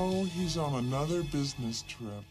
No, he's on another business trip.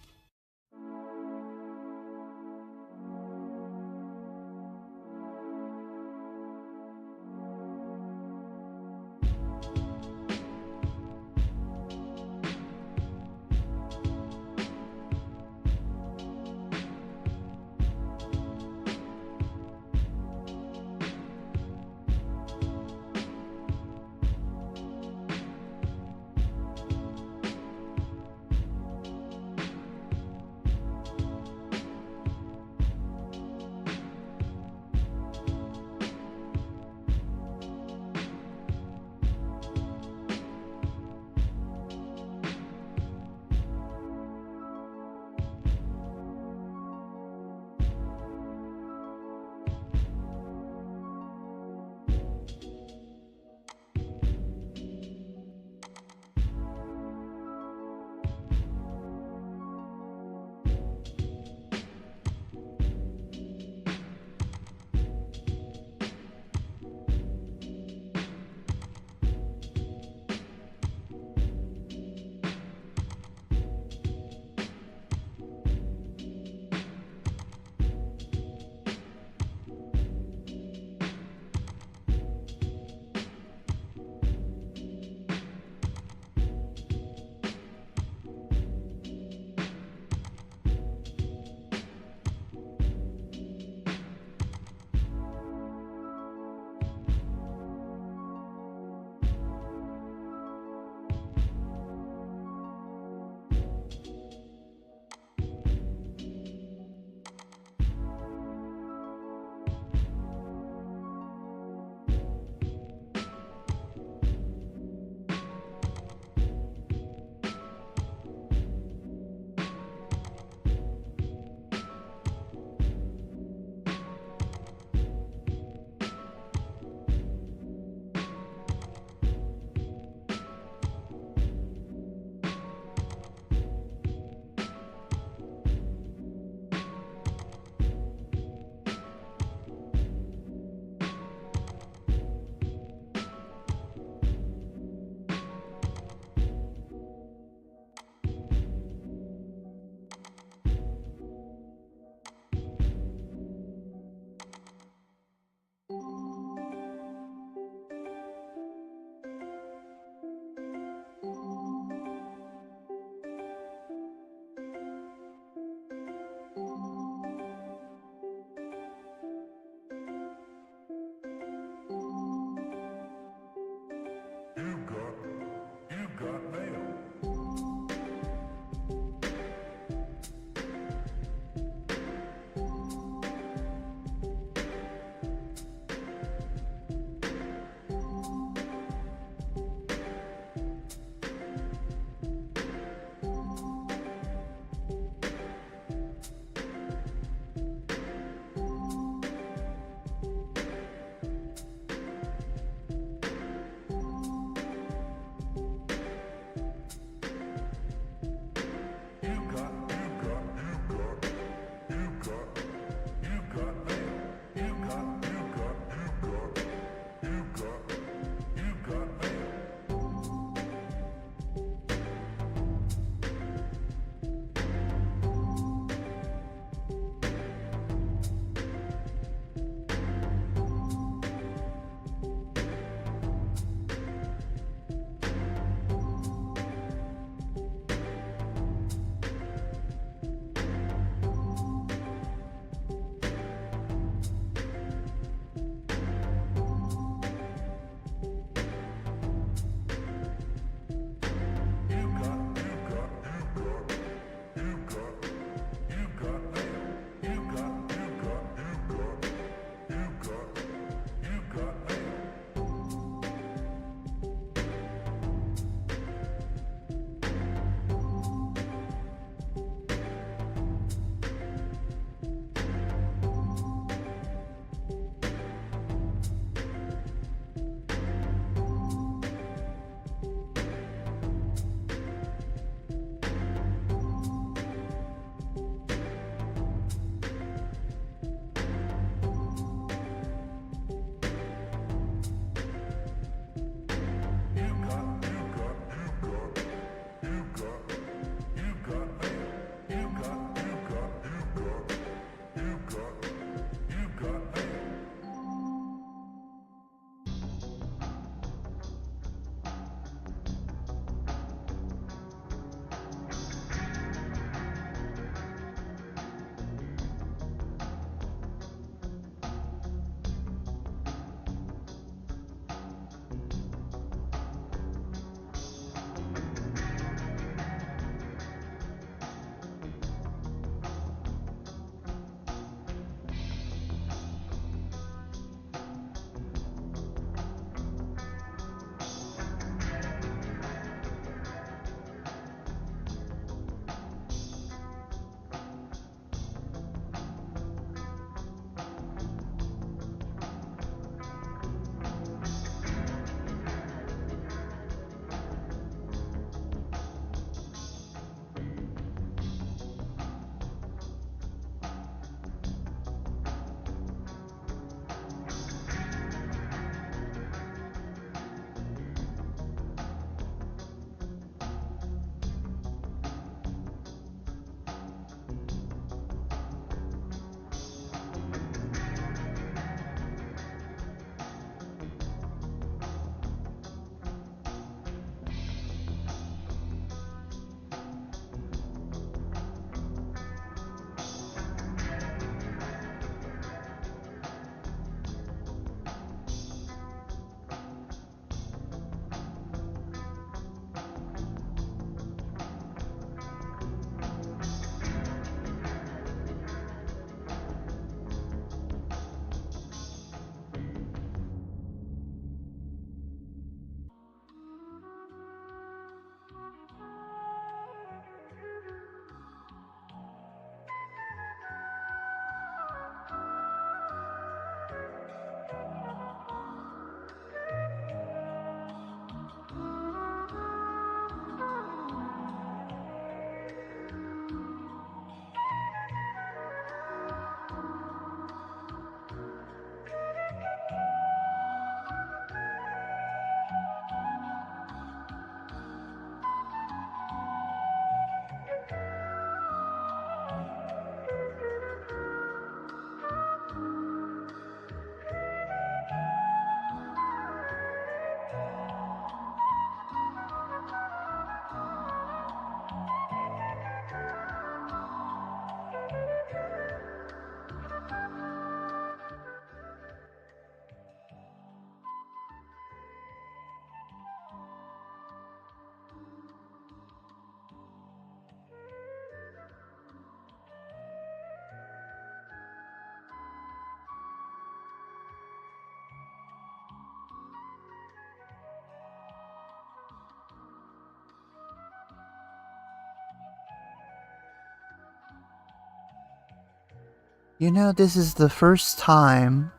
You know, this is the first time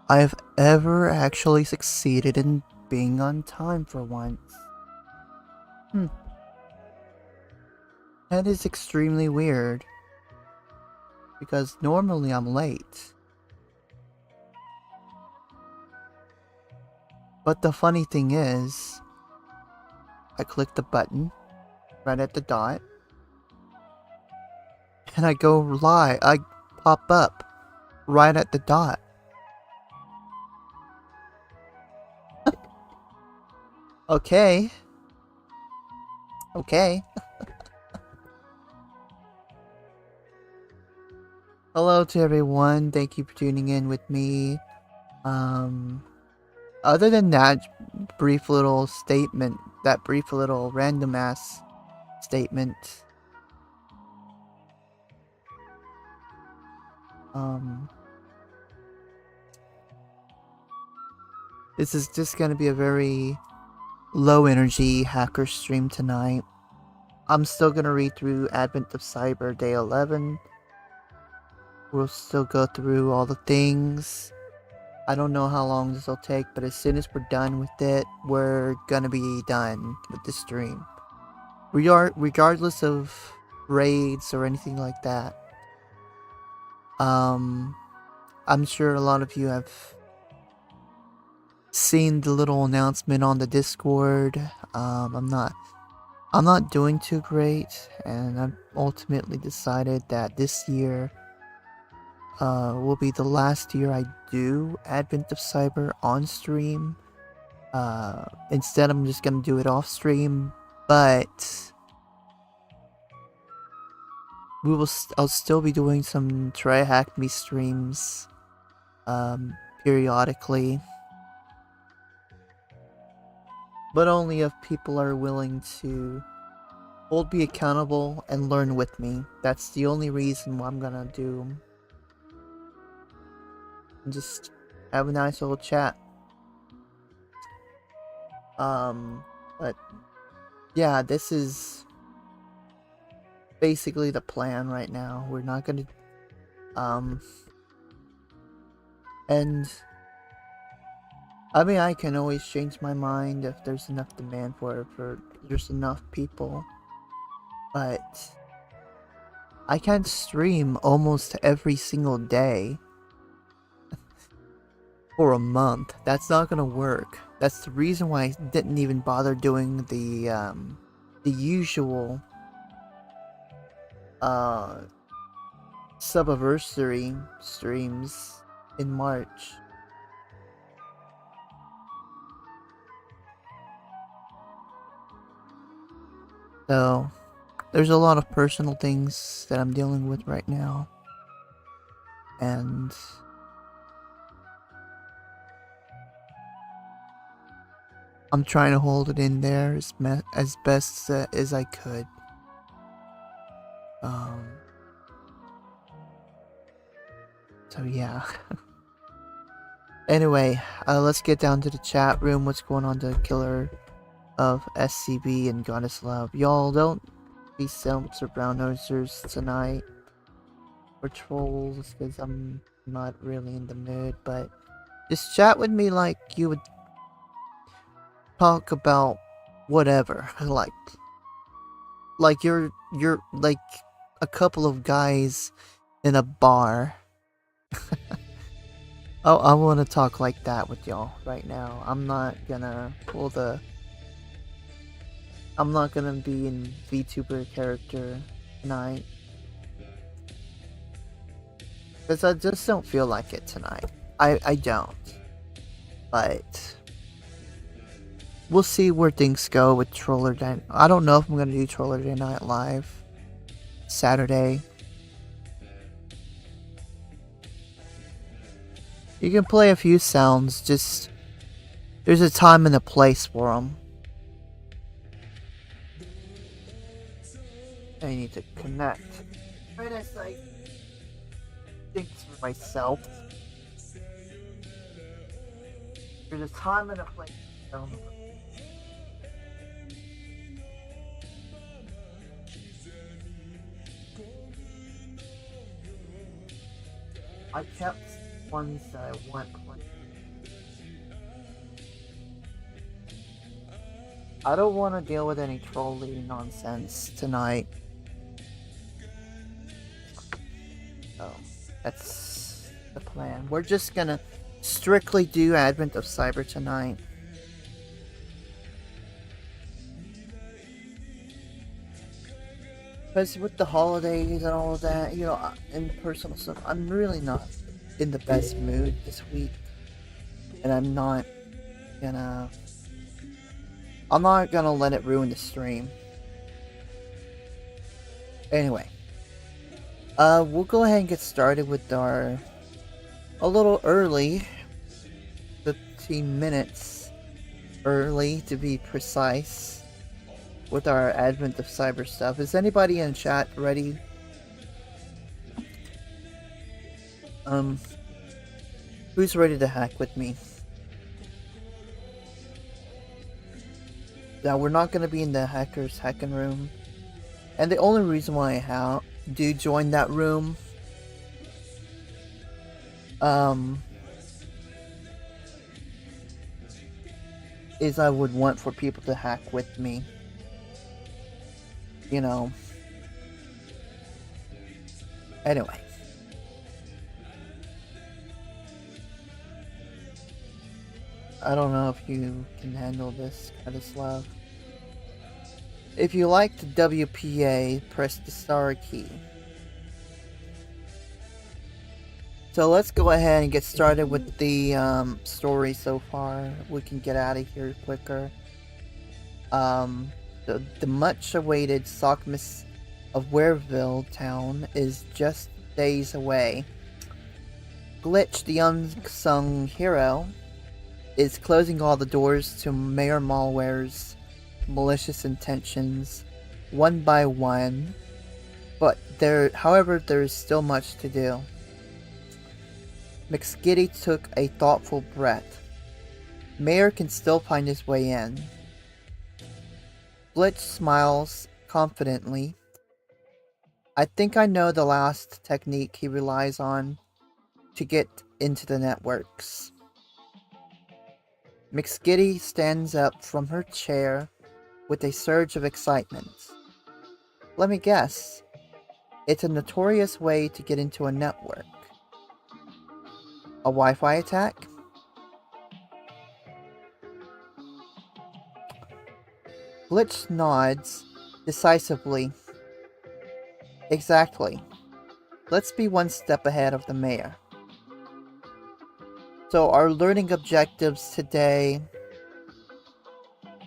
I've ever actually succeeded in being on time for once. That is extremely weird. Because normally I'm late. But the funny thing is, I click the button right at the dot, and I go live. I pop up right at the dot. Okay. Okay. Hello to everyone. Thank you for tuning in with me. Other than that brief little statement, that brief little random ass statement, this is just gonna be a very low energy hacker stream tonight. I'm still gonna read through Advent of Cyber Day 11. We'll still go through all the things. I don't know how long this will take, but as soon as we're done with it, we're gonna be done with the stream. Regardless of raids or anything like that. I'm sure a lot of you have seen the little announcement on the Discord. I'm not doing too great, and I've ultimately decided that this year will be the last year I do Advent of Cyber on stream. Instead, I'm just gonna do it off stream, but I'll still be doing some TryHackMe streams periodically, but only if people are willing to hold me accountable and learn with me. That's the only reason why I'm gonna do. And just have a nice little chat. But yeah, this is basically the plan right now. We're not gonna and I mean, I can always change my mind if there's enough demand for it, for there's enough people, but I can't stream almost every single day for a month. That's not gonna work. That's the reason why I didn't even bother doing the usual Subiversary streams in March. So there's a lot of personal things that I'm dealing with right now, and I'm trying to hold it in there as best as I could. So yeah. Anyway, let's get down to the chat room. What's going on, the killer of SCB and Goddess Love? Y'all don't be simps or brown nosers tonight, or trolls, because I'm not really in the mood, but just chat with me like you would talk about whatever. like you're like a couple of guys in a bar. Oh, I want to talk like that with y'all right now. I'm not gonna be in VTuber character tonight, because I just don't feel like it tonight. I don't. But we'll see where things go with Troller Day. I don't know if I'm gonna do Troller Day Night Live Saturday. You can play a few sounds, just there's a time and a place for them. I need to connect. Right as I think for myself. There's a time and a place for them. I kept ones that I want. I don't want to deal with any trolling nonsense tonight. So, that's the plan. We're just gonna strictly do Advent of Cyber tonight. Because with the holidays and all of that, you know, and personal stuff, I'm really not in the best mood this week. And I'm not gonna let it ruin the stream. Anyway. We'll go ahead and get started with our... a little early. 15 minutes early, to be precise. With our Advent of Cyber stuff. Is anybody in chat ready? Who's ready to hack with me? Now, we're not going to be in the hackers hacking room. And the only reason why I do join that room is I would want for people to hack with me. You know. Anyway. I don't know if you can handle this kind of stuff. If you like the WPA, press the star key. So let's go ahead and get started with the story so far. We can get out of here quicker. The much-awaited Sockmas of Wareville town is just days away. Glitch, the unsung hero, is closing all the doors to Mayor Malware's malicious intentions one by one, but however, there is still much to do. McSkidy took a thoughtful breath. Mayor can still find his way in. Glitch smiles confidently. I think I know the last technique he relies on to get into the networks. McSkidy stands up from her chair with a surge of excitement. Let me guess. It's a notorious way to get into a network. A Wi-Fi attack? Glitch nods decisively. Exactly. Let's be one step ahead of the mayor. So our learning objectives today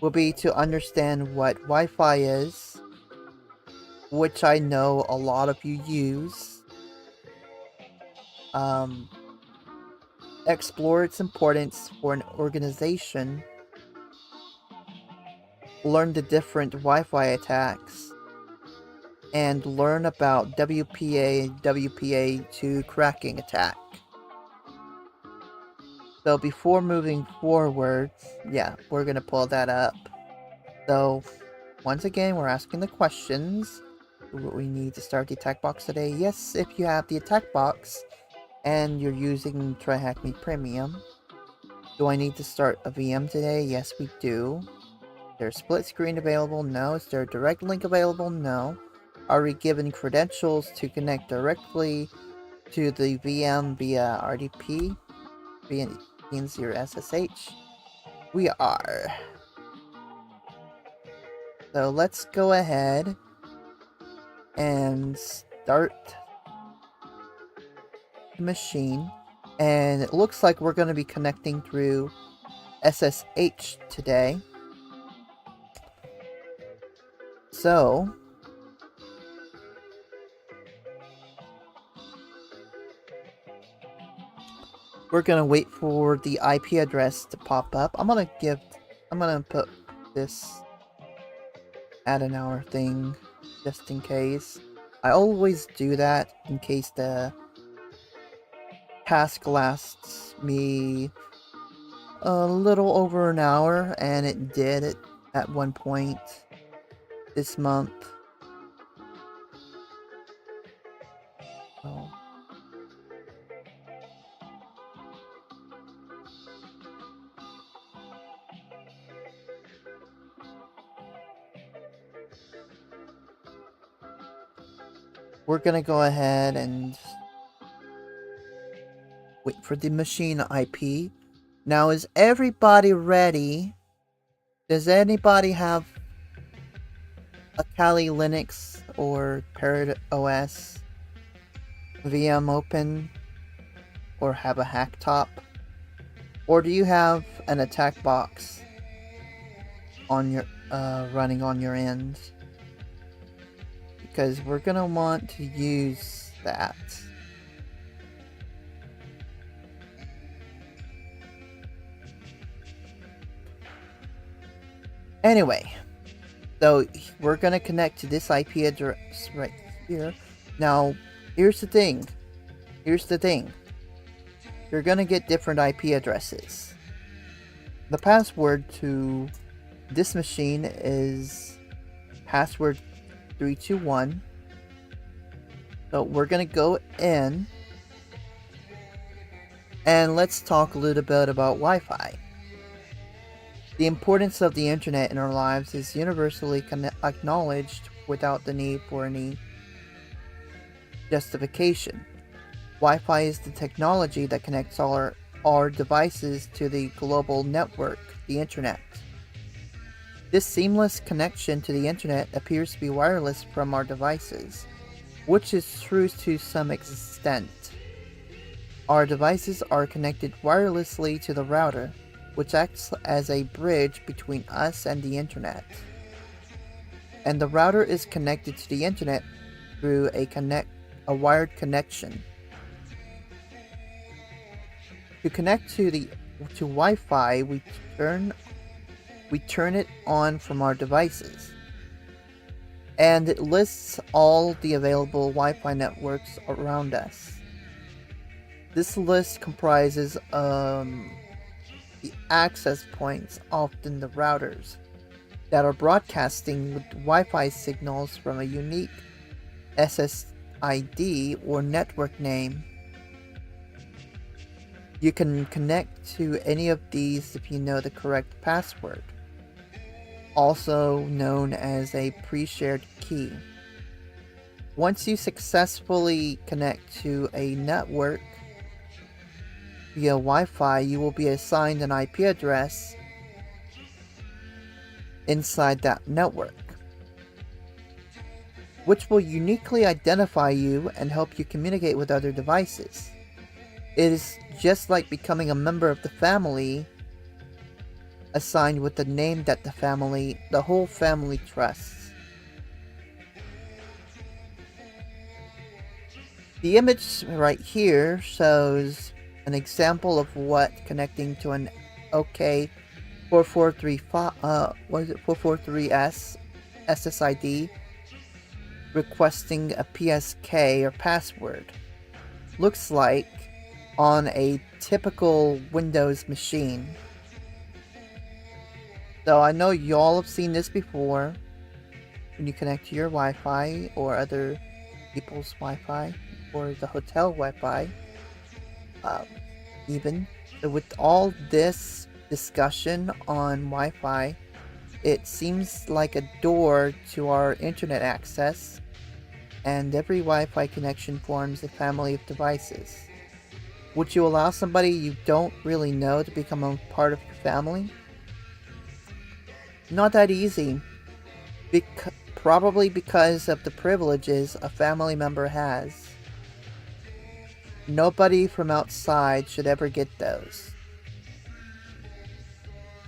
will be to understand what Wi-Fi is, which I know a lot of you use. Explore its importance for an organization. Learn the different Wi-Fi attacks. And learn about WPA, WPA2 cracking attack. So before moving forward, yeah, we're gonna pull that up. So, once again, we're asking the questions. We need to start the attack box today. Yes, if you have the attack box and you're using TryHackMe Premium. Do I need to start a VM today? Yes, we do. Is there a split screen available? No. Is there a direct link available? No. Are we given credentials to connect directly to the VM via RDP? PNGTuber. We are. So let's go ahead and start the machine. And it looks like we're going to be connecting through SSH today. So we're gonna wait for the IP address to pop up. I'm gonna put this at an hour thing just in case. I always do that in case the task lasts me a little over an hour, and it did it at one point this month. Oh. we're gonna go ahead and wait for the machine IP. Now, is everybody ready? Does anybody have a Kali Linux or Parrot OS VM open, or have a hack top? Or do you have an attack box on your running on your end? Because we're gonna want to use that. Anyway, so we're gonna connect to this IP address right here. Now, here's the thing. You're gonna get different IP addresses. The password to this machine is password 321. So we're gonna go in and let's talk a little bit about Wi-Fi. The importance of the internet in our lives is universally acknowledged without the need for any justification. Wi-Fi is the technology that connects all our devices to the global network, the internet. This seamless connection to the internet appears to be wireless from our devices, which is true to some extent. Our devices are connected wirelessly to the router, which acts as a bridge between us and the internet. And the router is connected to the internet through a wired connection. To connect to Wi-Fi, we turn it on from our devices, and it lists all the available Wi-Fi networks around us. This list comprises the access points, often the routers, that are broadcasting with Wi-Fi signals from a unique SSID or network name. You can connect to any of these if you know the correct password, also known as a pre-shared key. Once you successfully connect to a network via Wi-Fi, you will be assigned an IP address inside that network, which will uniquely identify you and help you communicate with other devices. It is just like becoming a member of the family, assigned with the name that the whole family trusts. The image right here shows an example of what connecting to an OK 443S SSID requesting a PSK or password looks like on a typical Windows machine. So I know y'all have seen this before when you connect to your Wi-Fi or other people's Wi-Fi or the hotel Wi-Fi. Even so, with all this discussion on Wi-Fi, it seems like a door to our internet access, and every Wi-Fi connection forms a family of devices. Would you allow somebody you don't really know to become a part of your family? Not that easy. Probably because of the privileges a family member has. Nobody from outside should ever get those.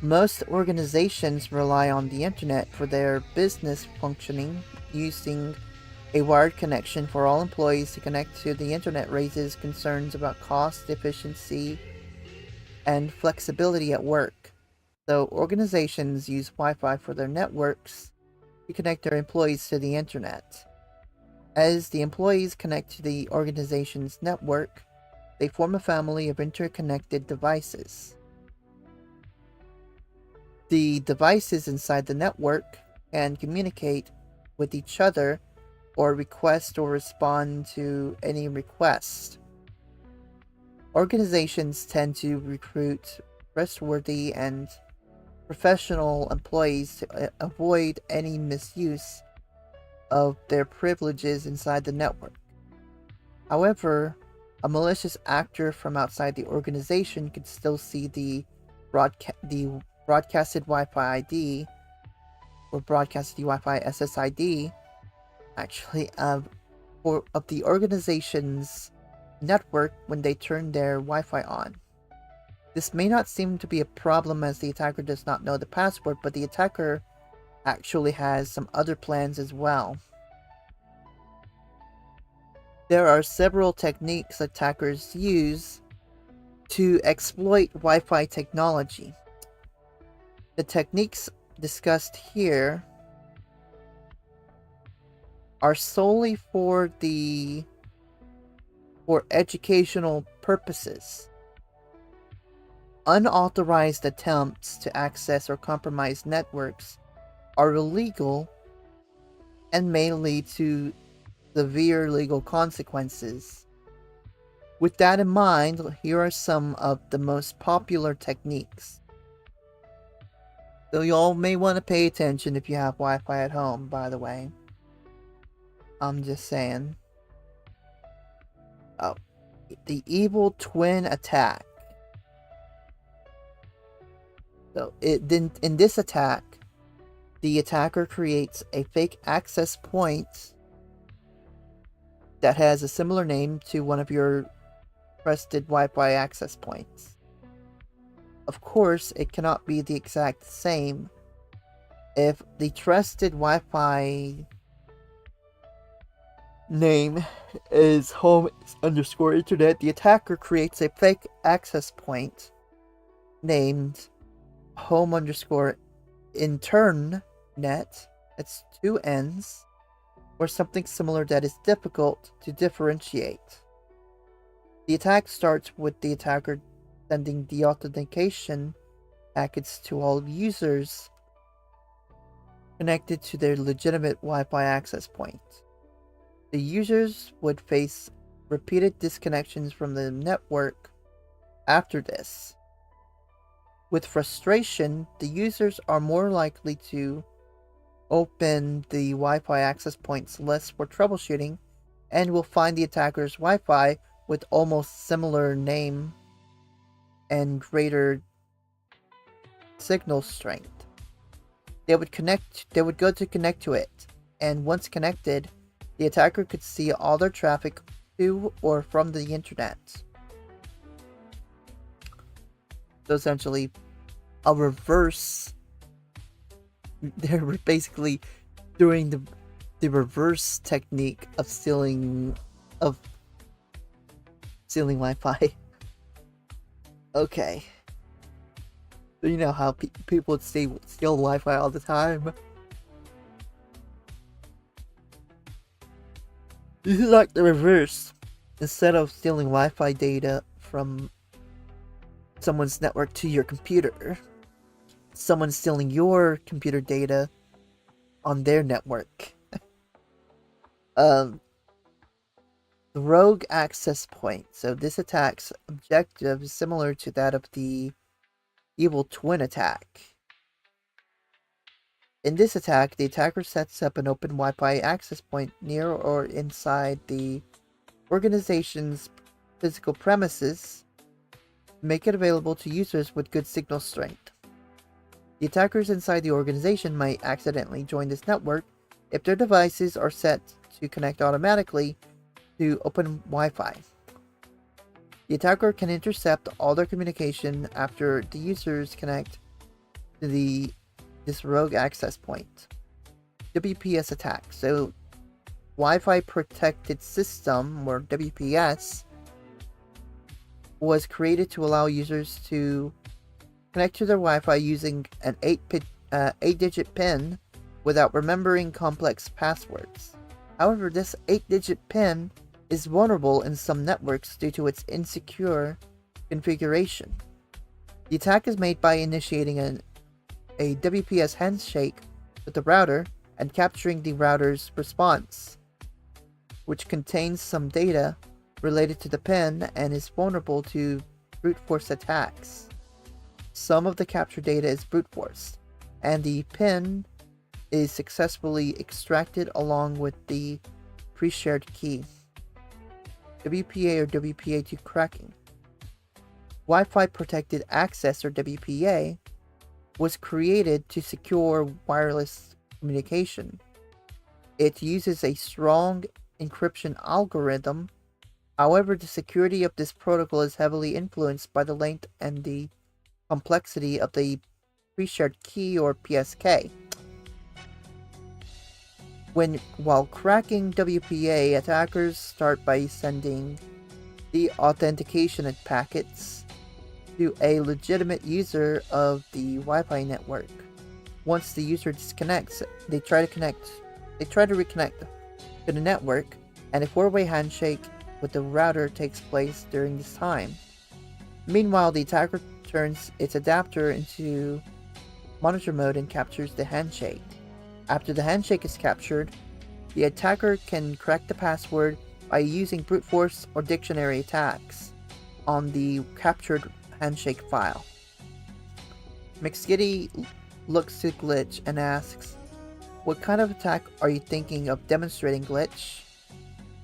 Most organizations rely on the internet for their business functioning. Using a wired connection for all employees to connect to the internet raises concerns about cost, efficiency, and flexibility at work. So organizations use Wi-Fi for their networks to connect their employees to the internet. As the employees connect to the organization's network, they form a family of interconnected devices. The devices inside the network can communicate with each other or request or respond to any request. Organizations tend to recruit trustworthy and professional employees to avoid any misuse of their privileges inside the network. However, a malicious actor from outside the organization could still see the broadcasted Wi-Fi ID or broadcasted Wi-Fi SSID, actually, of the organization's network when they turn their Wi-Fi on. This may not seem to be a problem as the attacker does not know the password, but the attacker actually has some other plans as well. There are several techniques attackers use to exploit Wi-Fi technology. The techniques discussed here are solely for educational purposes. Unauthorized attempts to access or compromise networks are illegal and may lead to severe legal consequences. With that in mind, here are some of the most popular techniques. So y'all may want to pay attention if you have Wi-Fi at home, by the way. I'm just saying. Oh, the evil twin attack. So in this attack, the attacker creates a fake access point that has a similar name to one of your trusted Wi-Fi access points. Of course, it cannot be the exact same. If the trusted Wi-Fi name is home_internet, the attacker creates a fake access point named home_internet. It's 2 N's, or something similar that is difficult to differentiate. The attack starts with the attacker sending the authentication packets to all users connected to their legitimate Wi-Fi access point. The users would face repeated disconnections from the network after this. With frustration, the users are more likely to open the Wi-Fi access point's list for troubleshooting and will find the attacker's Wi-Fi with almost similar name and greater signal strength. They would go to connect to it, and once connected, the attacker could see all their traffic to or from the internet. So essentially, a reverse. They're basically doing the reverse technique of stealing Wi-Fi. Okay. So you know how people would steal Wi-Fi all the time. This is like the reverse. Instead of stealing Wi-Fi data from someone's network to your computer, someone's stealing your computer data on their network. The rogue access point. So this attack's objective is similar to that of the evil twin attack. In this attack, the attacker sets up an open Wi-Fi access point near or inside the organization's physical premises to make it available to users with good signal strength. The attackers inside the organization might accidentally join this network if their devices are set to connect automatically to open Wi-Fi. The attacker can intercept all their communication after the users connect to this rogue access point. WPS attack. So, Wi-Fi Protected System, or WPS, was created to allow users to connect to their Wi-Fi using an 8-digit PIN without remembering complex passwords. However, this 8-digit PIN is vulnerable in some networks due to its insecure configuration. The attack is made by initiating a WPS handshake with the router and capturing the router's response, which contains some data related to the PIN and is vulnerable to brute force attacks. Some of the captured data is brute forced, and the PIN is successfully extracted along with the pre-shared key. WPA or WPA2 cracking. Wi-Fi Protected Access or WPA was created to secure wireless communication. It uses a strong encryption algorithm. However, the security of this protocol is heavily influenced by the length and the complexity of the pre-shared key or PSK. While cracking WPA, attackers start by sending the authentication packets to a legitimate user of the Wi-Fi network. Once the user disconnects, they try to reconnect to the network, and a four-way handshake with the router takes place during this time. Meanwhile, the attacker turns its adapter into monitor mode and captures the handshake. After the handshake is captured, the attacker can crack the password by using brute force or dictionary attacks on the captured handshake file. McSkidy looks to Glitch and asks, "What kind of attack are you thinking of demonstrating, Glitch?"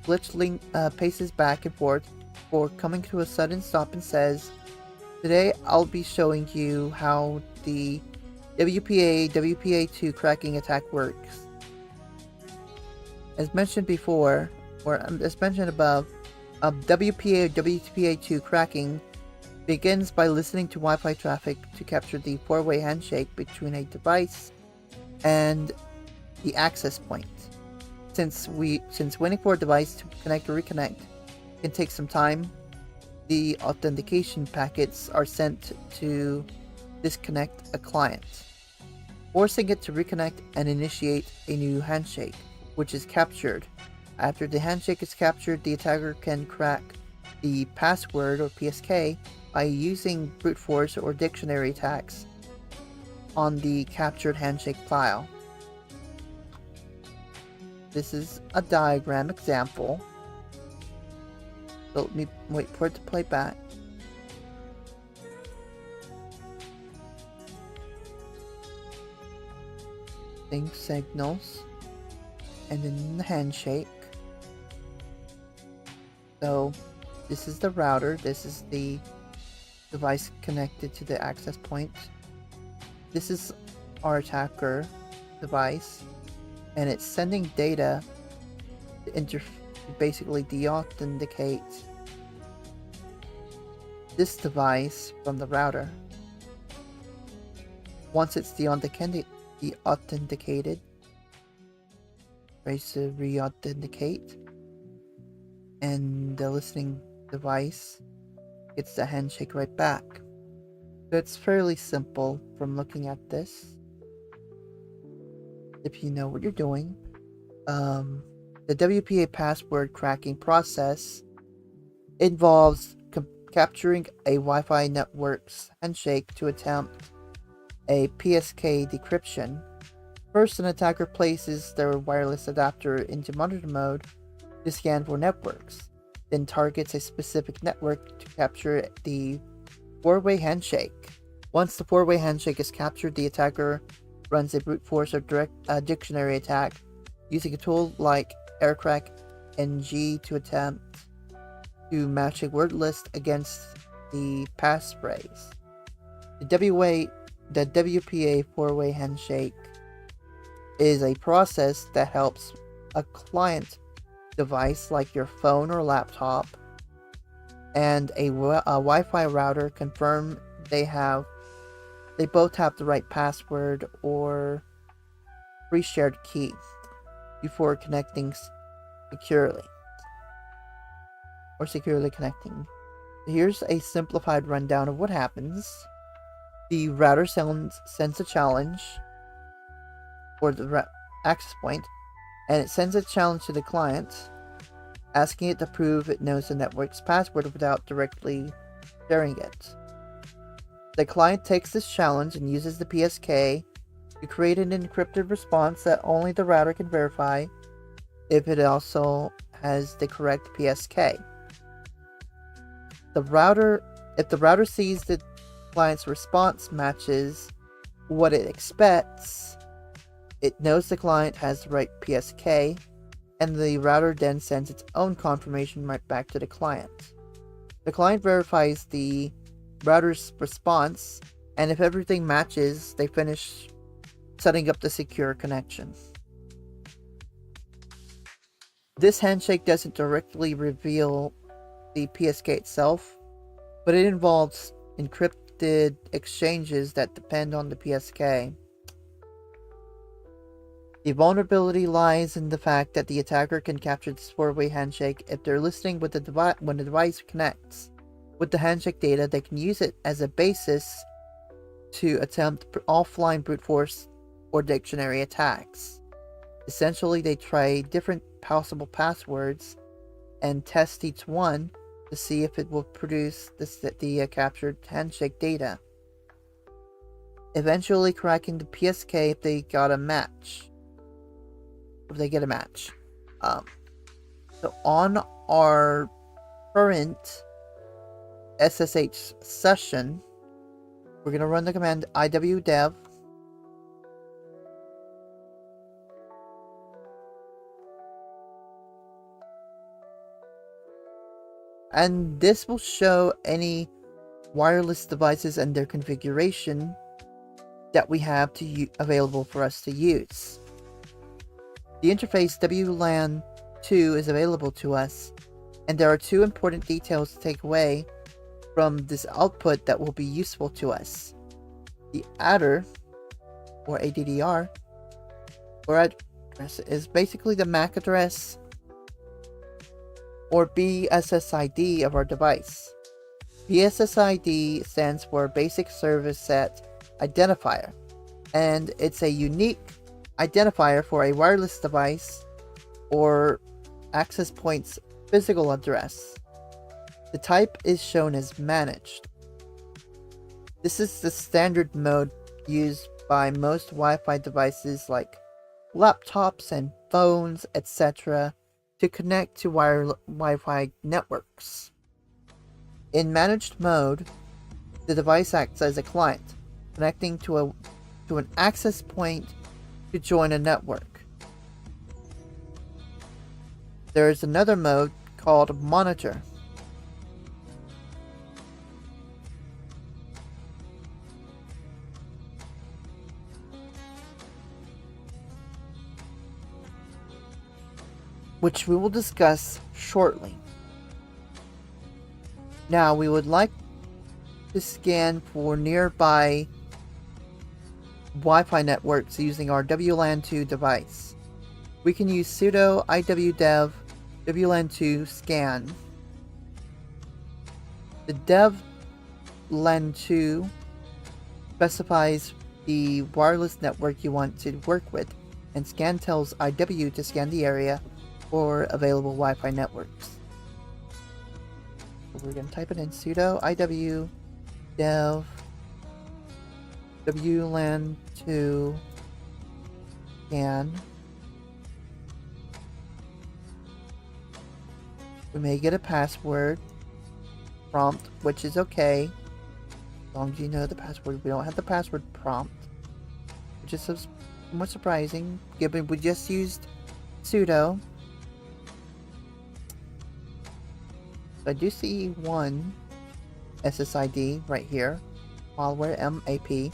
Glitch paces back and forth before coming to a sudden stop and says, "Today I'll be showing you how the WPA-WPA2 cracking attack works. As mentioned before, or as mentioned above, WPA-WPA2 cracking begins by listening to Wi-Fi traffic to capture the four-way handshake between a device and the access point. Since waiting for a device to connect or reconnect can take some time, the authentication packets are sent to disconnect a client, forcing it to reconnect and initiate a new handshake, which is captured. After the handshake is captured, the attacker can crack the password or PSK by using brute force or dictionary attacks on the captured handshake file." This is a diagram example. So let me wait for it to play back. Sync signals, and then the handshake. So this is the router, this is the device connected to the access point. This is our attacker device, and it's sending data to basically deauthenticate this device from the router. Once it's deauthenticated, tries to re-authenticate, and the listening device gets the handshake right back. So it's fairly simple from looking at this, if you know what you're doing. The WPA password cracking process involves capturing a Wi-Fi network's handshake to attempt a PSK decryption. First, an attacker places their wireless adapter into monitor mode to scan for networks, then targets a specific network to capture the four-way handshake. Once the four-way handshake is captured, the attacker runs a brute force or direct dictionary attack using a tool like aircrack-ng to attempt to match a word list against the passphrase. The WPA four-way handshake is a process that helps a client device like your phone or laptop and a Wi-Fi router confirm they both have the right password or pre-shared key before connecting securely connecting. Here's a simplified rundown of what happens. The router sends a challenge for the access point, and it sends a challenge to the client, asking it to prove it knows the network's password without directly sharing it. The client takes this challenge and uses the PSK to create an encrypted response that only the router can verify if it also has the correct PSK. If the router sees the client's response matches what it expects, It knows the client has the right PSK, and the router then sends its own confirmation right back to the client. The client verifies the router's response, and if everything matches, they finish setting up the secure connection. This handshake doesn't directly reveal the PSK itself, but it involves encrypted exchanges that depend on the PSK. The vulnerability lies in the fact that the attacker can capture this four-way handshake if they're listening with the when the device connects. With the handshake data, they can use it as a basis to attempt offline brute force or dictionary attacks. Essentially, they try different possible passwords and test each one to see if it will produce the captured handshake data, eventually cracking the PSK if they get a match. So on our current SSH session, we're going to run the command iwdev and this will show any wireless devices and their configuration that we have available for us to use. The interface WLAN 2 is available to us, and there are two important details to take away from this output that will be useful to us. The adder, or ADDR, or address is basically the MAC address or BSSID of our device. BSSID stands for Basic Service Set Identifier, and it's a unique identifier for a wireless device or access point's physical address. The type is shown as managed. This is the standard mode used by most Wi-Fi devices like laptops and phones, etc., to connect to Wi-Fi networks. In managed mode, the device acts as a client, connecting to an access point to join a network. There is another mode called monitor. Which we will discuss shortly. Now we would like to scan for nearby Wi-Fi networks using our WLAN 2 device. We can use sudo iwdev WLAN2 scan. The dev LAN2 specifies the wireless network you want to work with, and scan tells IW to scan the area for available Wi-Fi networks. So we're going to type it in sudo iwdev WLAN2 scan. We may get a password prompt, which is okay as long as you know the password. We don't have the password prompt, which is somewhat surprising given we just used sudo. I do see one SSID right here, malware MAP.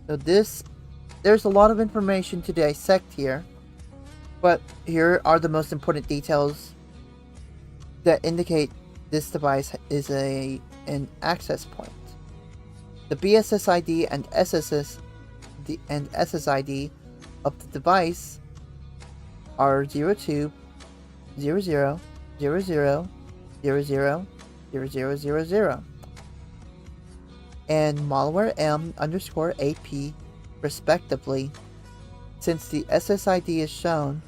So there's a lot of information to dissect here, but here are the most important details that indicate this device is an access point. The BSSID and SSID of the device are 02 00 00 00 0000 and malware M_AP respectively. Since the SSID is shown,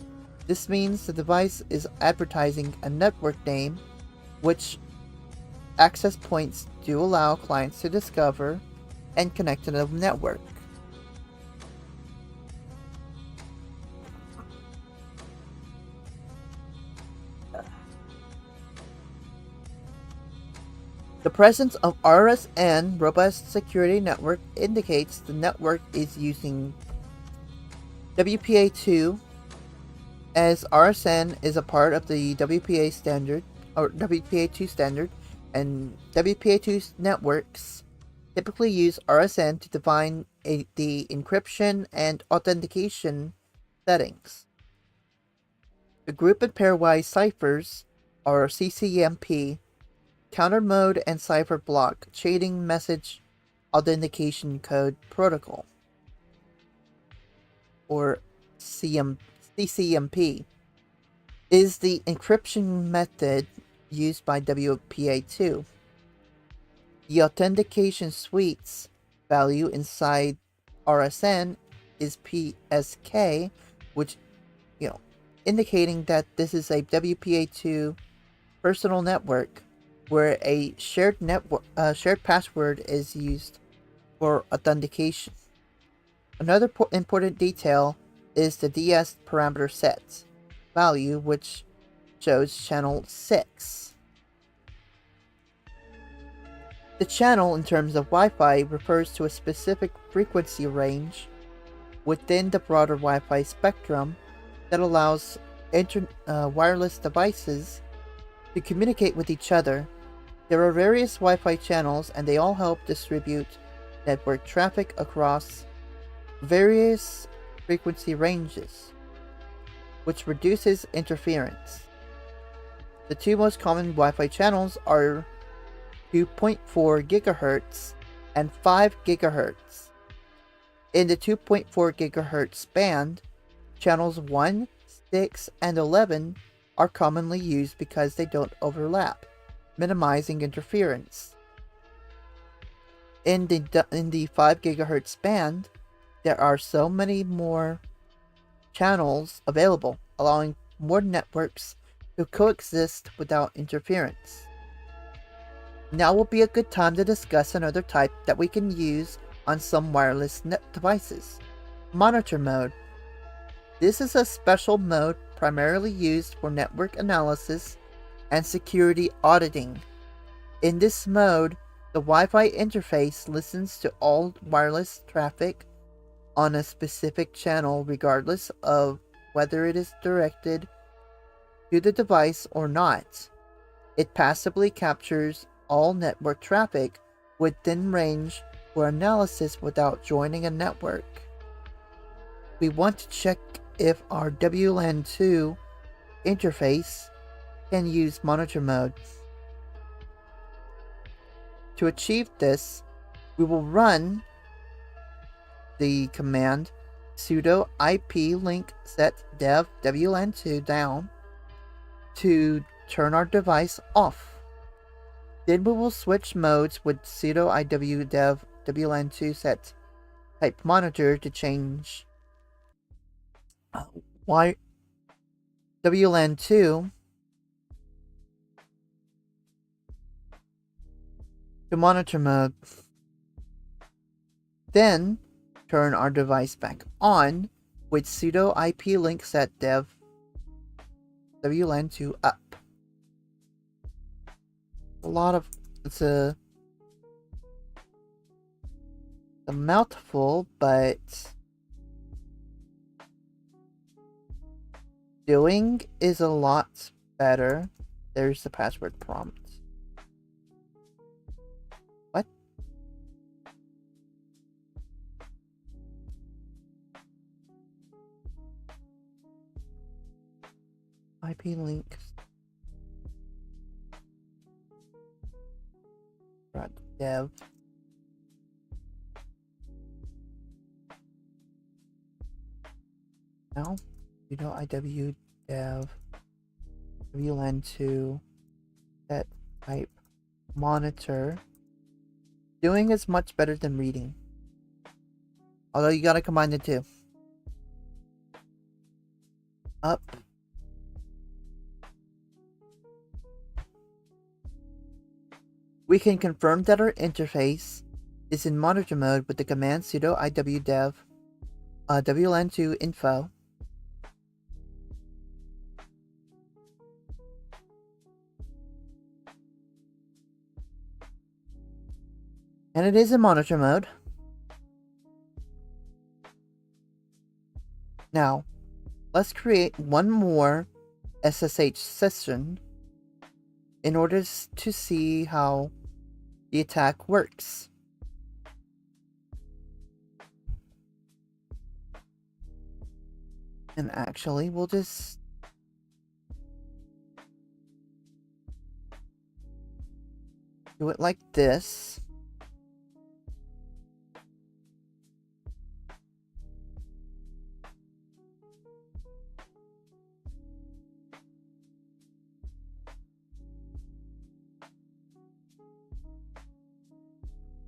this means the device is advertising a network name, which access points do allow clients to discover and connect to the network. The presence of RSN robust security network indicates the network is using WPA2, as RSN is a part of the WPA standard or WPA2 standard, and WPA2 networks typically use RSN to define the encryption and authentication settings. The group and pairwise ciphers, or CCMP, counter mode and cipher block chain message authentication code protocol, or CCMP, is the encryption method used by WPA2. The authentication suite's value inside RSN is PSK, which, indicating that this is a WPA2 personal network where a shared password is used for authentication. Another important detail is the DS parameter set value, which shows channel 6. The channel, in terms of Wi-Fi, refers to a specific frequency range within the broader Wi-Fi spectrum that allows wireless devices to communicate with each other. There are various Wi-Fi channels, and they all help distribute network traffic across various frequency ranges, which reduces interference. The two most common Wi-Fi channels are 2.4 GHz and 5 GHz. In the 2.4 GHz band, channels 1, 6, and 11 are commonly used because they don't overlap, minimizing interference. In the 5 GHz band, there are so many more channels available, allowing more networks to coexist without interference. Now will be a good time to discuss another type that we can use on some wireless net devices: monitor mode. This is a special mode primarily used for network analysis and security auditing. In this mode, the Wi-Fi interface listens to all wireless traffic on a specific channel regardless of whether it is directed to the device or not. It passively captures all network traffic within range for analysis without joining a network. We want to check if our WLAN 2 interface can use monitor mode. To achieve this, we will run the command sudo IP link set dev WLAN2 down to turn our device off. Then we will switch modes with sudo iw dev WLAN2 set type monitor to change WLAN2 to monitor mode. Then turn our device back on with sudo IP link set dev WLAN2 up. It's a mouthful, but doing is a lot better. There's the password prompt. What? IP link. Dev. Now, iw dev WLAN2 set type monitor. Doing is much better than reading, although you gotta combine the two. Up. We can confirm that our interface is in monitor mode with the command sudo iw dev WLAN2 info. And it is in monitor mode. Now, let's create one more SSH session in order to see how the attack works. And actually, we'll just do it like this.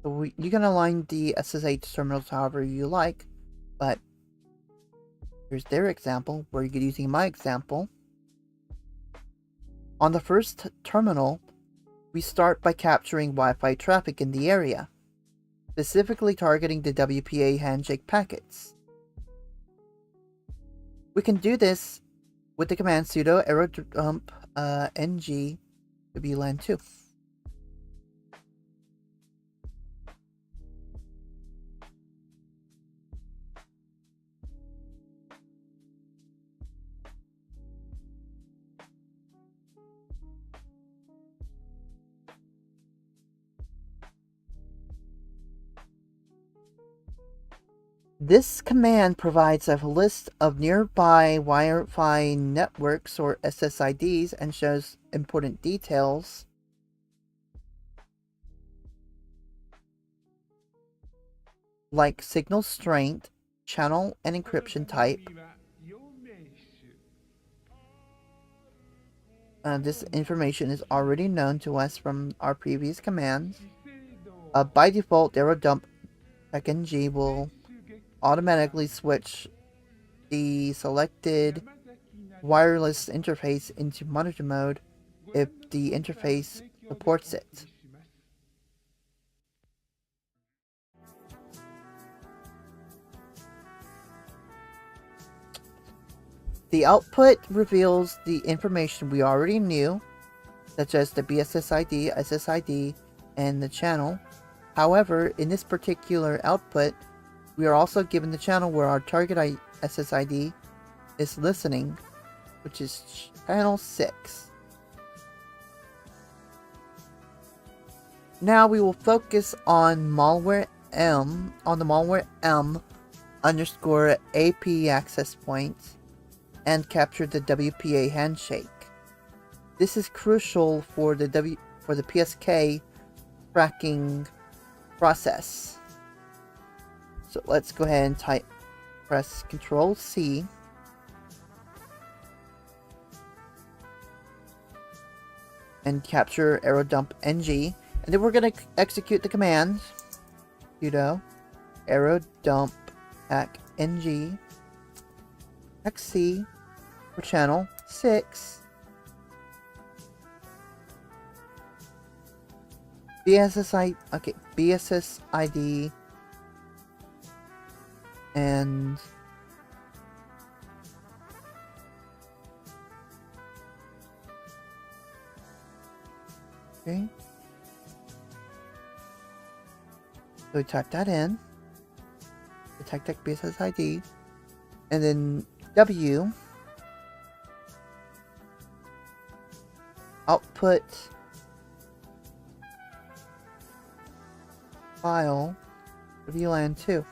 So you can align the SSH terminals however you like, but here's their example. We're using my example. On the first terminal, we start by capturing Wi-Fi traffic in the area, specifically targeting the WPA handshake packets. We can do this with the command sudo aerodump ng WLAN2. This command provides a list of nearby Wi-Fi networks or SSIDs and shows important details like signal strength, channel and encryption type. This information is already known to us from our previous commands. By default, aerodump ng will automatically switch the selected wireless interface into monitor mode if the interface supports it. The output reveals the information we already knew, such as the BSSID, SSID, and the channel. However, in this particular output, we are also given the channel where our target SSID is listening, which is channel 6. Now we will focus on malware M, on the malware M underscore AP access point and capture the WPA handshake. This is crucial for the PSK tracking process. So let's go ahead and press Control C. And capture aerodump ng. And then we're going to execute the command sudo aerodump ng xc for channel 6 BSSID and okay, so we type that in, detect BSSID, and then W output file WLAN2.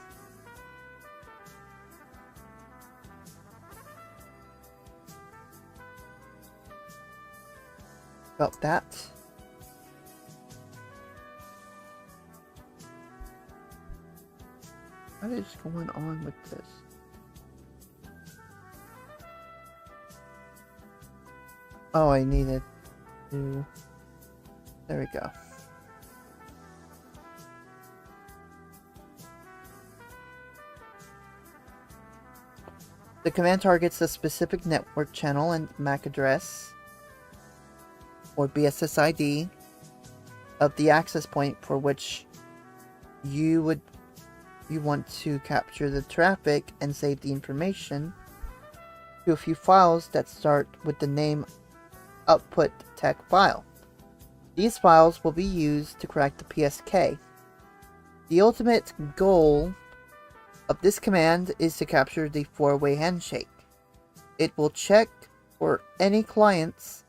About that. What is going on with this? Oh, I needed to... There we go. The command targets a specific network channel and MAC address or BSSID of the access point for which you want to capture the traffic and save the information to a few files that start with the name output tech file. These files will be used to crack the PSK. The ultimate goal of this command is to capture the four-way handshake. It will check for any clients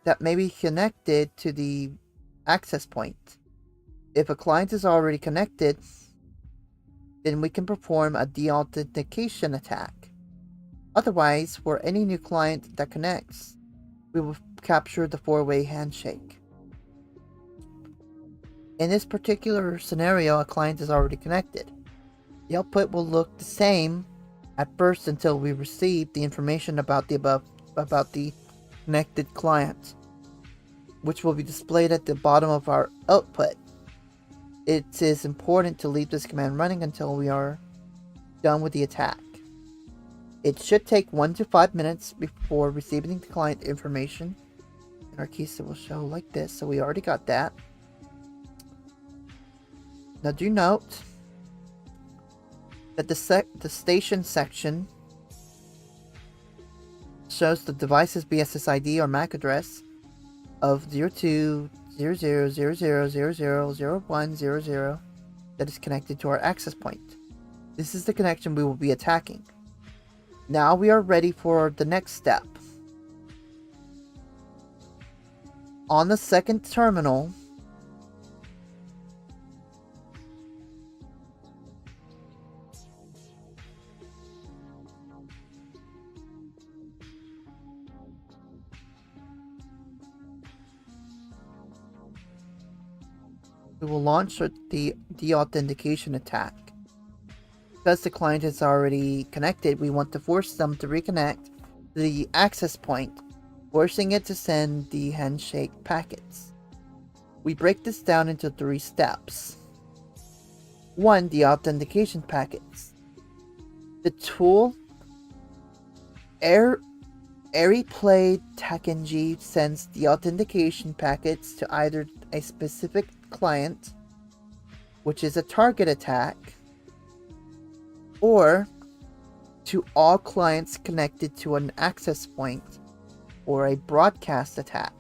that may be connected to the access point. If a client is already connected, then we can perform a deauthentication attack. Otherwise, for any new client that connects, we will capture the four-way handshake. In this particular scenario, a client is already connected. The output will look the same at first until we receive the information about the connected client, which will be displayed at the bottom of our output. It is important to leave this command running until we are done with the attack. It should take 1 to 5 minutes before receiving the client information. And our keys will show like this, so we already got that. Now do note that the station section shows the device's BSS ID or MAC address of 020000000100 that is connected to our access point. This is the connection we will be attacking. Now we are ready for the next step. On the second terminal, we will launch the deauthentication attack. Because the client is already connected, we want to force them to reconnect to the access point, forcing it to send the handshake packets. We break this down into 3 steps. 1. The authentication packets. The tool AirPlay TechNG sends the authentication packets to either a specific client, which is a target attack, or to all clients connected to an access point, or a broadcast attack.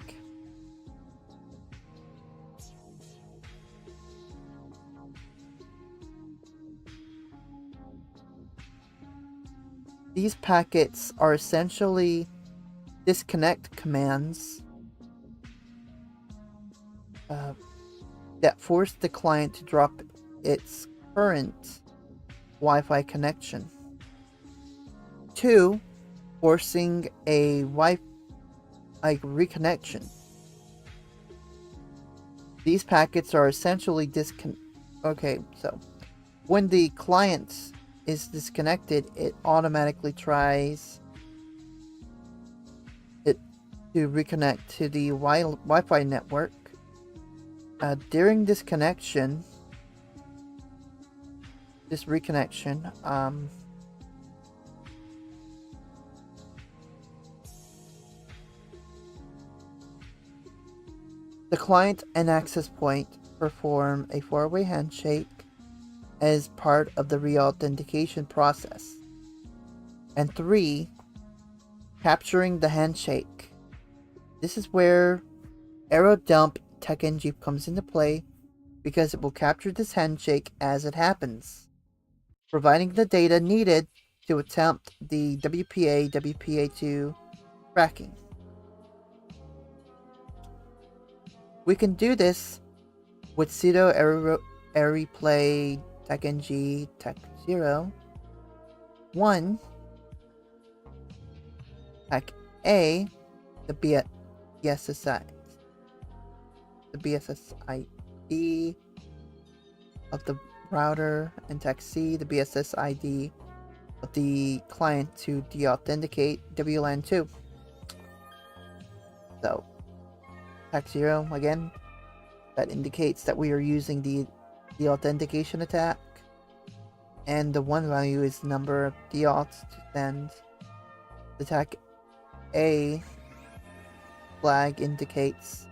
These packets are essentially disconnect commands that force the client to drop its current Wi-Fi connection. 2. Forcing a Wi-Fi reconnection. These packets are essentially Okay, so when the client is disconnected, it automatically tries it to reconnect to the Wi-Fi network. During this reconnection, the client and access point perform a four-way handshake as part of the re-authentication process. And 3. Capturing the handshake. This is where AeroDump TechNG comes into play, because it will capture this handshake as it happens, providing the data needed to attempt the WPA-WPA2 tracking. We can do this with sudo AirPlay TechNG Tech0 1 Tech A, the BSS ID of the router, and Tech C, the BSS ID of the client to deauthenticate WLAN 2. So Tech 0 again, that indicates that we are using the authentication attack, and the 1 value is the number of deauths to send. The Tech A flag indicates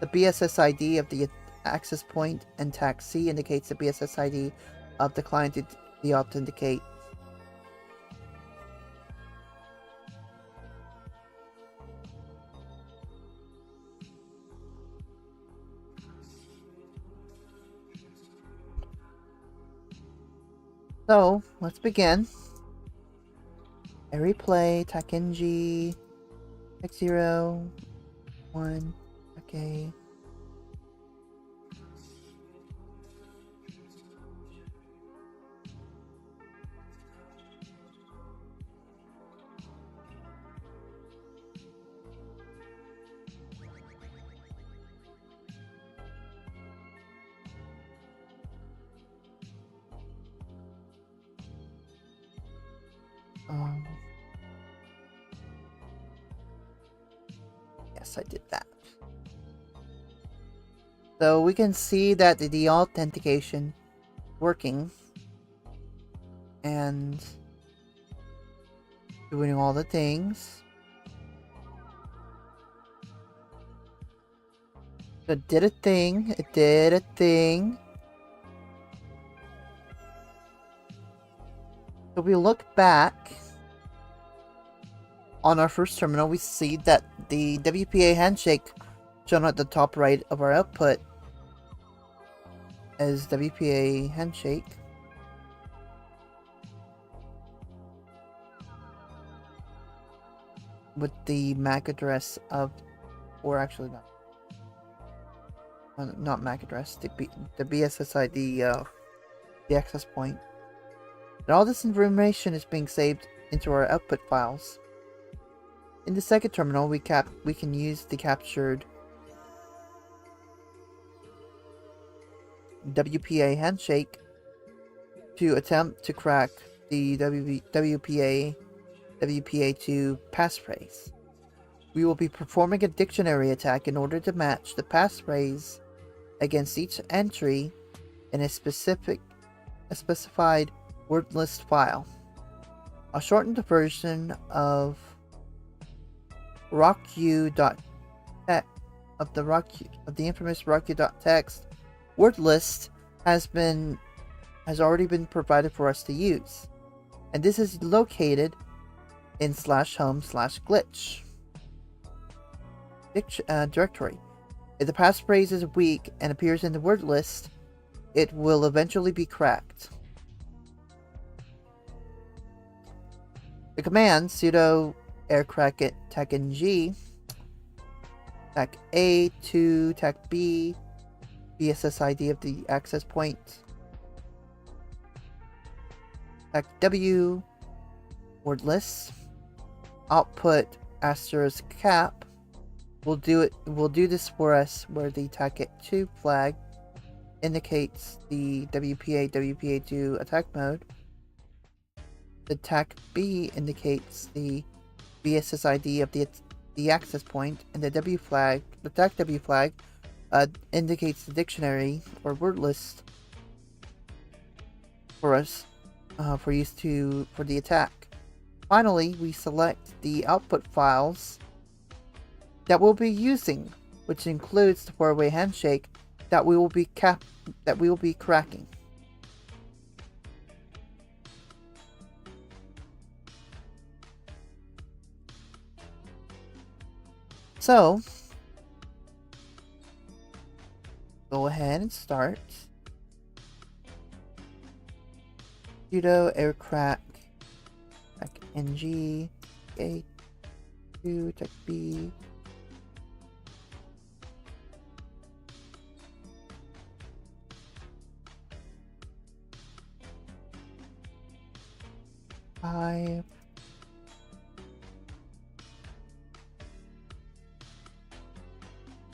the BSS ID of the access point, and Tech C indicates the BSS ID of the client to deauthenticate. So, let's begin. I replay, TACNG, X0, 1, okay. Yes, I did that. So we can see that the authentication working and doing all the things. It did a thing. It did a thing. So we look back on our first terminal, we see that the WPA handshake shown at the top right of our output as WPA handshake. With the MAC address of, or actually not MAC address, the BSSID, the access point. And all this information is being saved into our output files. In the second terminal, we can use the captured WPA handshake to attempt to crack the WPA2 passphrase. We will be performing a dictionary attack in order to match the passphrase against each entry in a specified word list file. A shortened version of rocku.text of the infamous rocku.txt word list has already been provided for us to use, and this is located in /home/glitch directory. If the passphrase is weak and appears in the word list, it will eventually be cracked. The command sudo aircrackit TACNG TAC A to TAC B BSSID of the access point TAC W word list output *cap will do this for us, where the TACit2 flag indicates the WPA2 attack mode. The TAC B indicates the BSSID of the access point, and the TAC W flag indicates the dictionary or word list for us for the attack. Finally, we select the output files that we'll be using, which includes the four-way handshake that we will be cracking. So, go ahead and start. Sudo aircrack TACNG A to TAC B.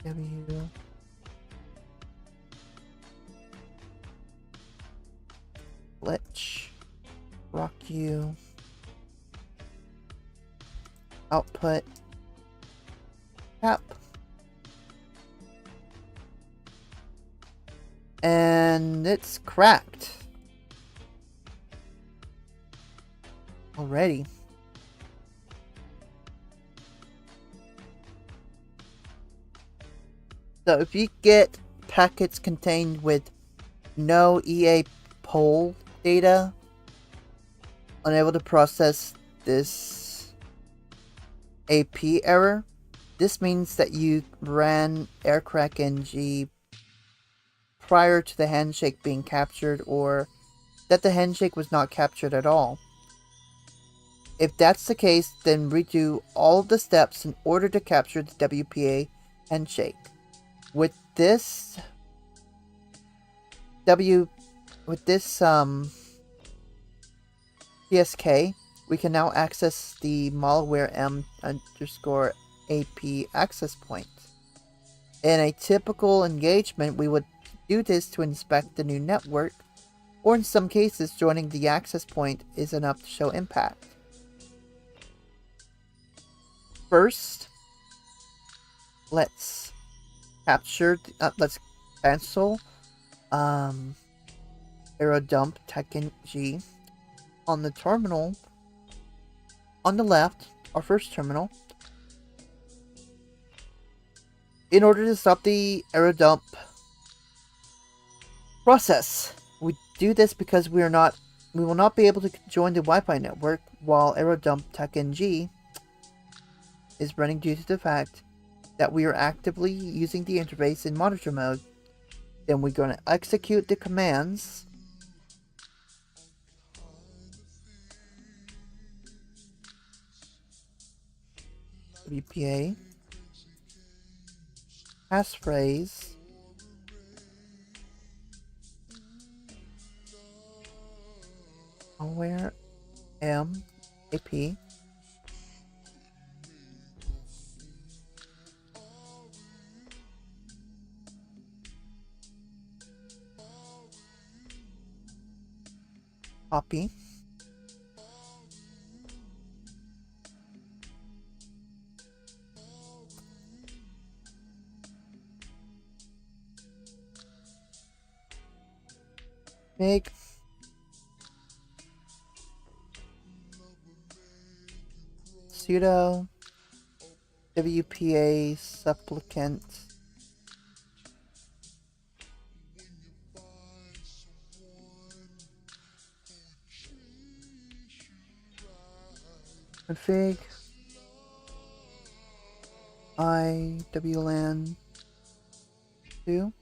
W glitch rocku output cap, and it's cracked already. So if you get packets contained with no EA poll data, unable to process this AP error, this means that you ran aircrackng prior to the handshake being captured, or that the handshake was not captured at all. If that's the case, then redo all of the steps in order to capture the WPA handshake. With this PSK, we can now access the malware m_AP access point. In a typical engagement, we would do this to inspect the new network, or in some cases, joining the access point is enough to show impact. First, let's cancel aerodump TechNG on the terminal on the left, our first terminal. In order to stop the aerodump process, we do this because we will not be able to join the Wi-Fi network while aerodump TechNG is running due to the fact that we are actively using the interface in monitor mode. Then we're going to execute the commands WPA passphrase malware m_AP copy make sudo WPA supplicant config iwlan 2.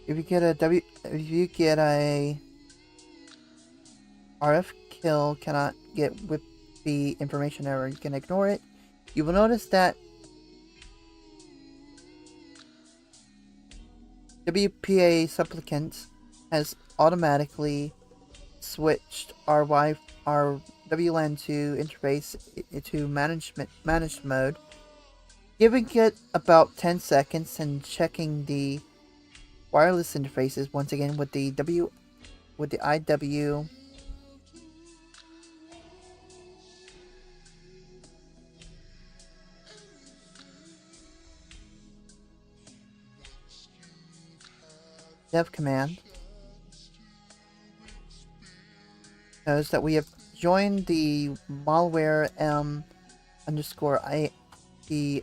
If you get a RF kill cannot get with the information error, you can ignore it. You will notice that WPA supplicant has automatically switched our WLAN 2 interface to managed mode, giving it about 10 seconds and checking the wireless interfaces once again with the IW dev command. Notice that we have joined the malware m_IP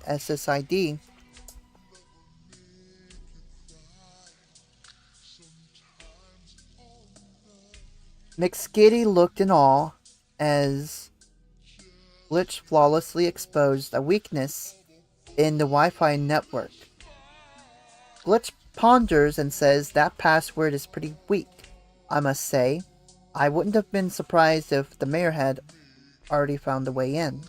SSID. McSkidy looked in awe as Glitch flawlessly exposed a weakness in the Wi-Fi network. Glitch ponders and says that password is pretty weak. I must say, I wouldn't have been surprised if the mayor had already found the way in.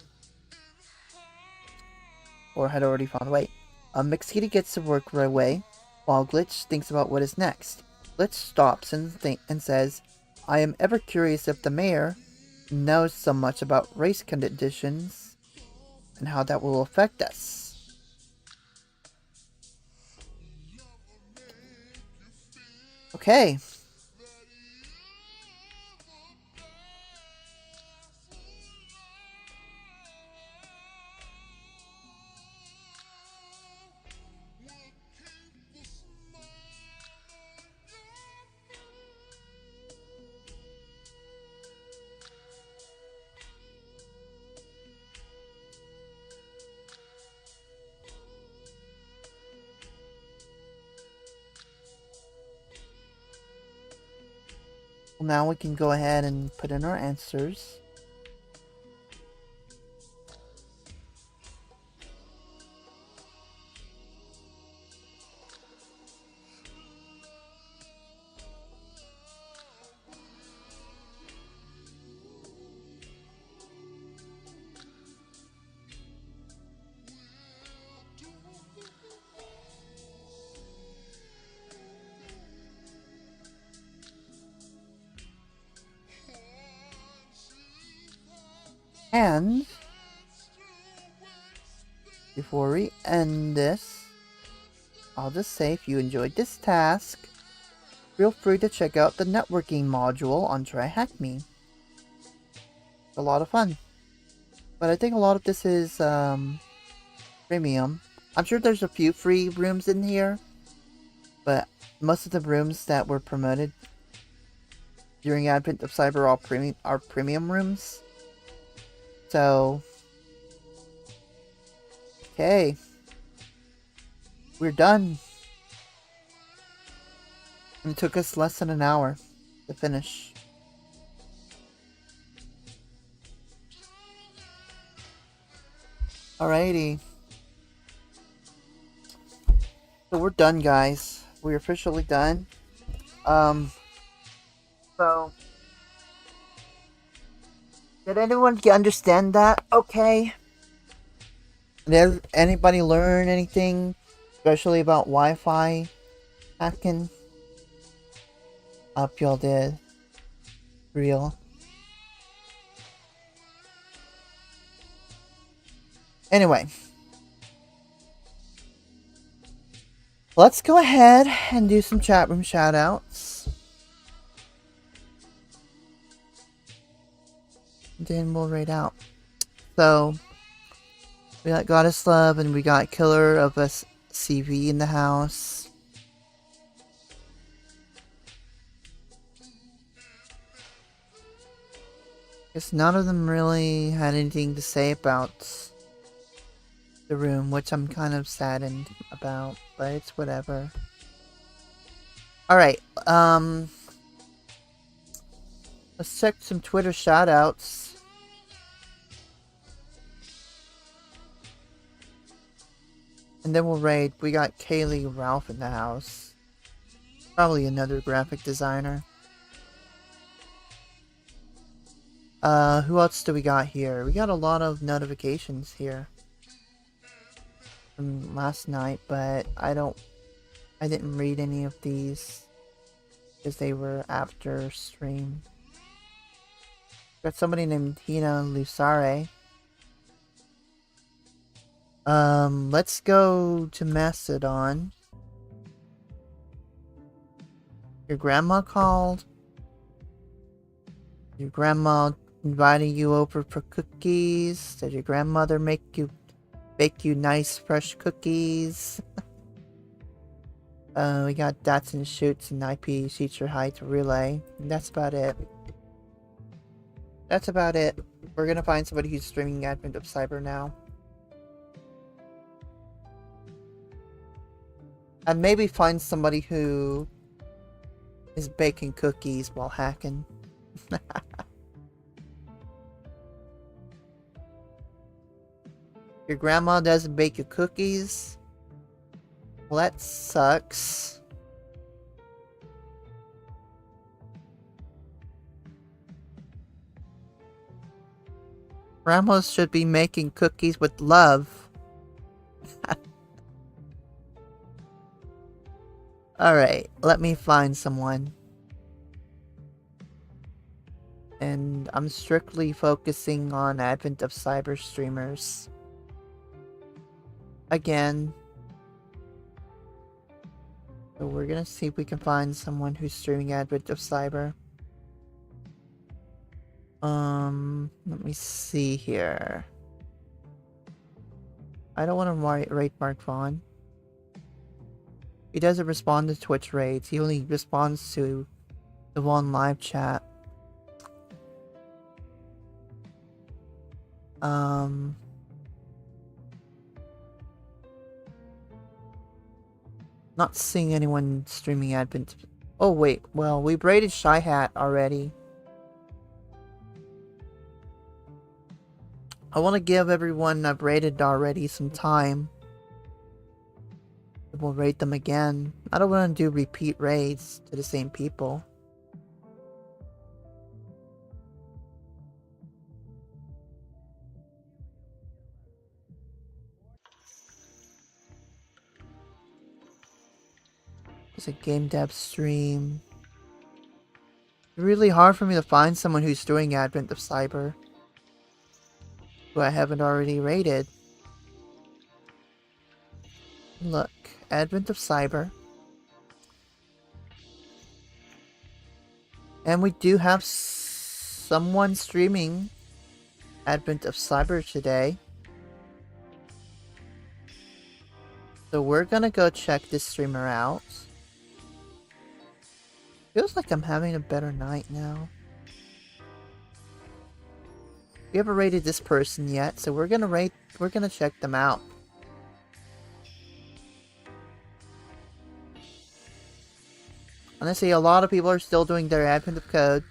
Or had already found a way. McSkidy gets to work right away, while Glitch thinks about what is next. Glitch stops and says, I am ever curious if the mayor knows so much about race conditions and how that will affect us. Okay. Now we can go ahead and put in our answers. And before we end this, I'll just say if you enjoyed this task, feel free to check out the networking module on TryHackMe. It's a lot of fun. But I think a lot of this is premium. I'm sure there's a few free rooms in here, but most of the rooms that were promoted during Advent of Cyber are premium rooms. So, okay, we're done. It took us less than an hour to finish. Alrighty. So we're done, guys. We're officially done. So did anyone understand that? Okay. Did anybody learn anything, especially about Wi-Fi hacking? Hope y'all did. Real. Anyway. Let's go ahead and do some chat room shoutouts. Then we'll raid out. So, we got Goddess Love and we got Killer of us CV in the house. Guess none of them really had anything to say about the room, which I'm kind of saddened about, but it's whatever. Alright, let's check some Twitter shoutouts. And then we'll raid. We got Kaylee Ralph in the house. Probably another graphic designer. Who else do we got here? We got a lot of notifications here from last night, but I didn't read any of these because they were after stream. Got somebody named Tina Lusare. Let's go to Mastodon. Your grandma called. Your grandma invited you over for cookies. Did your grandmother bake you nice fresh cookies? We got Dots and Shoots and IP Teacher Height Relay. And that's about it. That's about it. We're gonna find somebody who's streaming Advent of Cyber now. And maybe find somebody who is baking cookies while hacking. Your grandma doesn't bake you cookies? Well, that sucks. Grandmas should be making cookies with love. Alright, let me find someone. And I'm strictly focusing on Advent of Cyber streamers. Again. So we're gonna see if we can find someone who's streaming Advent of Cyber. Let me see here. I don't want to rate Mark Vaughn. He doesn't respond to Twitch raids. He only responds to the one live chat. Not seeing anyone streaming Advent. Oh wait, well, we braided Shy Hat already. I want to give everyone I've raided already some time. We'll raid them again. I don't want to do repeat raids to the same people. It's a game dev stream. It's really hard for me to find someone who's doing Advent of Cyber. who I haven't already rated. Look, Advent of Cyber. And we do have someone streaming Advent of Cyber today. So we're gonna go check this streamer out. Feels like I'm having a better night now. We haven't rated this person yet, so we're gonna check them out. Honestly, a lot of people are still doing their Advent of Code.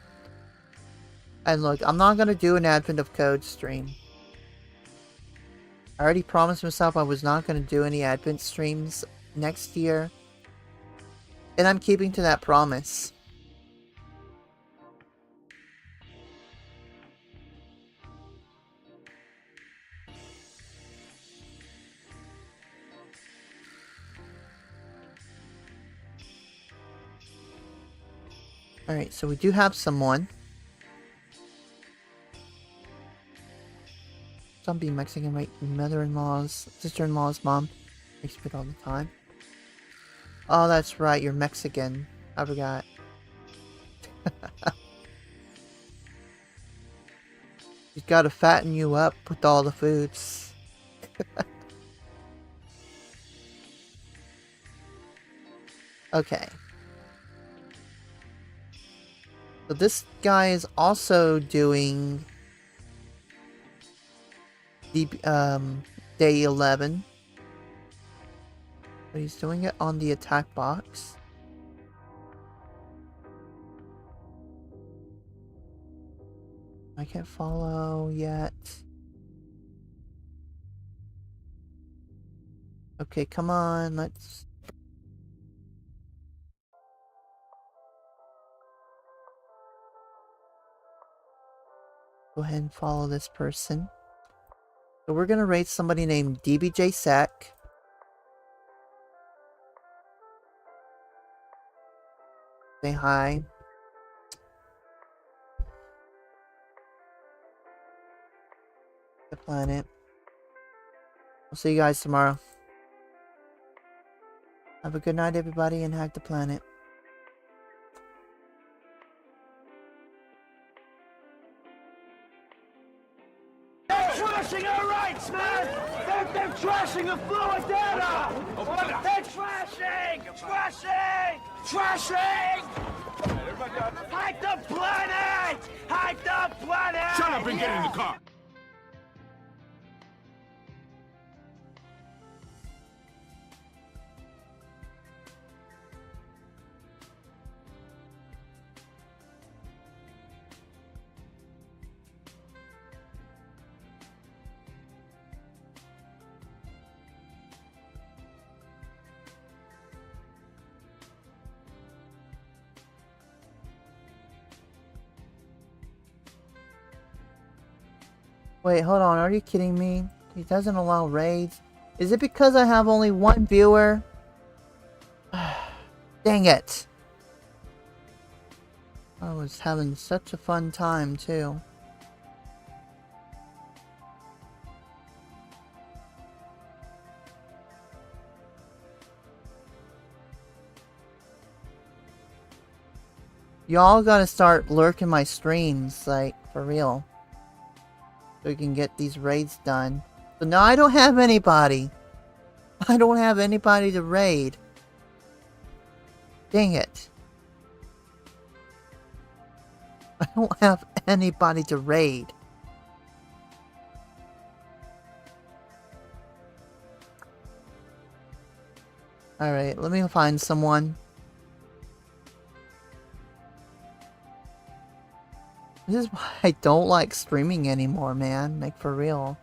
And look, I'm not gonna do an Advent of Code stream. I already promised myself I was not gonna do any Advent streams next year. And I'm keeping to that promise. Alright, so we do have someone. Zombie Mexican, right? Mother-in-law's, sister-in-law's mom. I spit all the time. Oh, that's right, you're Mexican. I forgot. He's gotta fatten you up with all the foods. Okay. So this guy is also doing the day 11. But he's doing it on the attack box. I can't follow yet. Okay, come on, let's... go ahead and follow this person. So we're gonna rate somebody named DBJ Sec. Say hi. The planet. We'll see you guys tomorrow. Have a good night, everybody, and hack the planet. Trashing our rights, man! They're trashing the fluid data! They're trashing! Trashing! Trashing! Hide the planet! Hide the planet! Shut up and get in the car! Wait, hold on. Are you kidding me? He doesn't allow raids. Is it because I have only one viewer? Dang it. I was having such a fun time, too. Y'all gotta start lurking my streams, like, for real. So we can get these raids done. But now I don't have anybody. I don't have anybody to raid. Dang it. I don't have anybody to raid. Alright, let me find someone. This is why I don't like streaming anymore, man. Like, for real.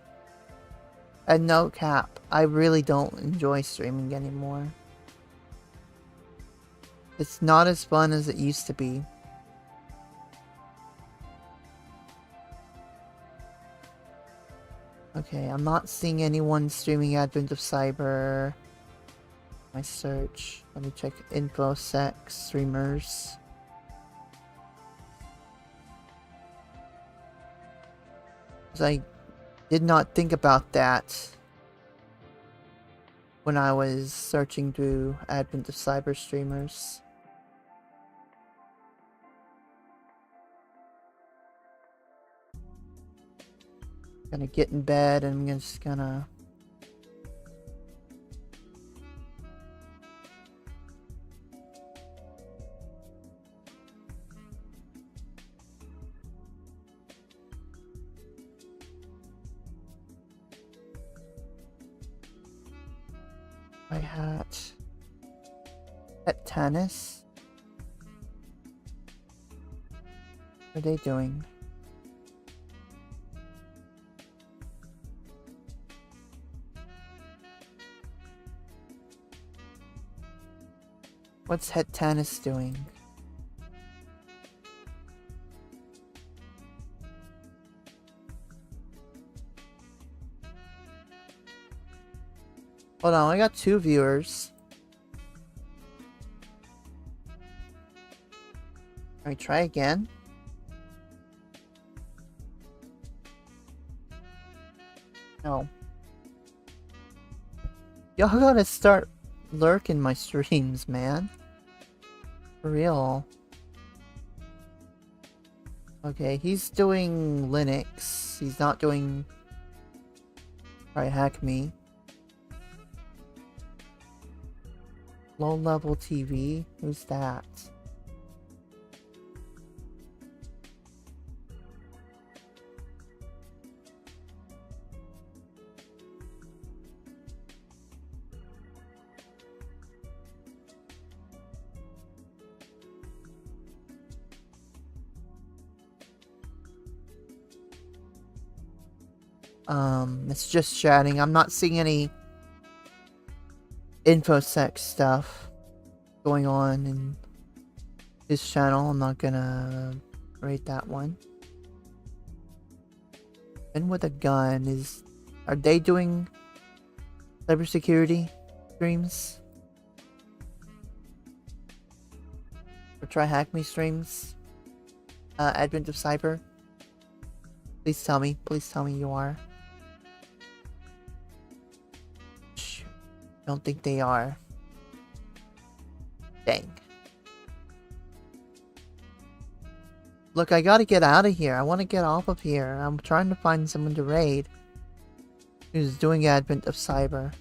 And no cap. I really don't enjoy streaming anymore. It's not as fun as it used to be. Okay, I'm not seeing anyone streaming Advent of Cyber. My search. Let me check InfoSec streamers. I did not think about that when I was searching through Advent of Cyber streamers. Gonna get in bed and I'm just gonna my hat at tennis. What are they doing? What's Het Tennis doing? Hold on, I got 2 viewers. Can we try again? No. Y'all gotta start lurking my streams, man. For real. Okay, he's doing Linux. He's not doing TryHackMe. Low level TV? Who's that? It's just chatting. I'm not seeing any infosec stuff going on in his channel. I'm not gonna rate that one. And with a gun are they doing cybersecurity streams? Or TryHackMe streams? Advent of Cyber? Please tell me you are. Don't think they are. Dang. Look, I gotta get out of here. I want to get off of here. I'm trying to find someone to raid who's doing Advent of Cyber.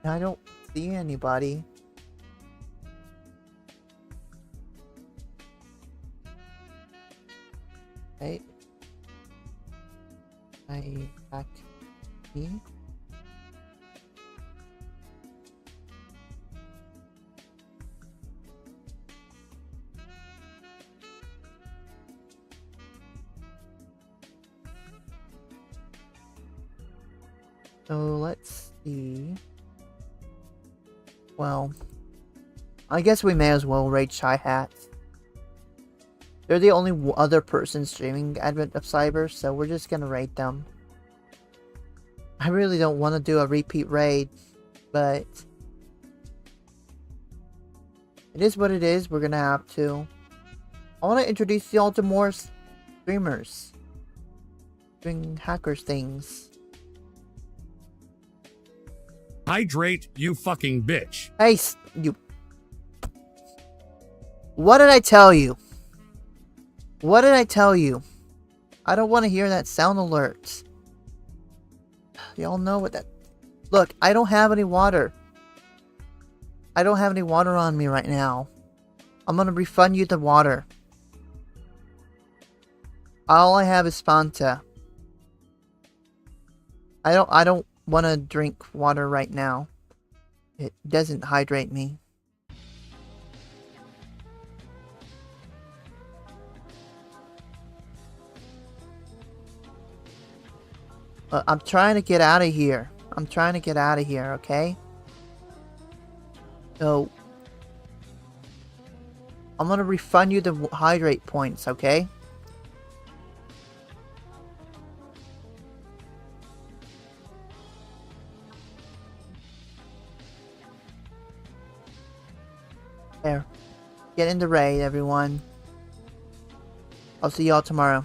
I don't see anybody. Right? I back me. So let's see. Well, I guess we may as well raid Shy Hats. They're the only other person streaming Advent of Cyber, so we're just gonna raid them. I really don't want to do a repeat raid, but it is what it is. We're gonna have to. I want to introduce y'all to more streamers doing hackers things. Hydrate, you fucking bitch. Hey, you. What did I tell you? What did I tell you? I don't want to hear that sound alert. Y'all know what that... Look, I don't have any water. I don't have any water on me right now. I'm gonna refund you the water. All I have is Fanta. I don't want to drink water right now. It doesn't hydrate me. I'm trying to get out of here. I'm trying to get out of here, okay? So, I'm gonna refund you the hydrate points, okay? There. Get in the raid, everyone. I'll see y'all tomorrow.